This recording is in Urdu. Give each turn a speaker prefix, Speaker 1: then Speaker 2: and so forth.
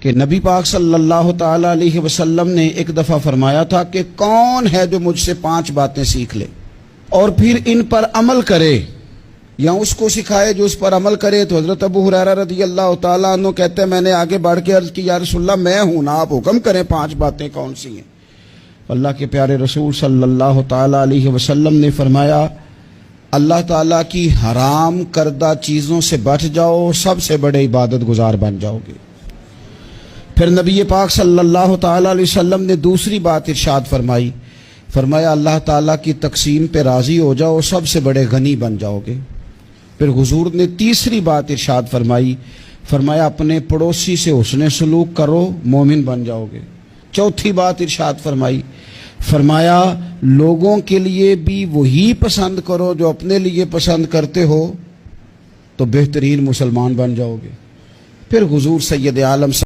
Speaker 1: کہ نبی پاک صلی اللہ تعالی علیہ وسلم نے ایک دفعہ فرمایا تھا کہ کون ہے جو مجھ سے 5 باتیں سیکھ لے اور پھر ان پر عمل کرے یا اس کو سکھائے جو اس پر عمل کرے. تو حضرت ابو ہریرہ رضی اللہ تعالیٰ عنہ کہتے ہیں میں نے آگے بڑھ کے عرض کی یا رسول اللہ میں ہوں نا، آپ حکم کریں 5 باتیں کون سی ہیں. اللہ کے پیارے رسول صلی اللہ تعالیٰ علیہ وسلم نے فرمایا اللہ تعالیٰ کی حرام کردہ چیزوں سے بچ جاؤ، سب سے بڑے عبادت گزار بن جاؤ گے. پھر نبی پاک صلی اللہ تعالیٰ علیہ وسلم نے دوسری بات ارشاد فرمایا اللہ تعالیٰ کی تقسیم پہ راضی ہو جاؤ، سب سے بڑے غنی بن جاؤ گے. پھر حضور نے تیسری بات ارشاد فرمایا اپنے پڑوسی سے حسن سلوک کرو، مومن بن جاؤ گے. چوتھی بات ارشاد فرمایا لوگوں کے لیے بھی وہی پسند کرو جو اپنے لیے پسند کرتے ہو، تو بہترین مسلمان بن جاؤ گے. پھر حضور سید عالم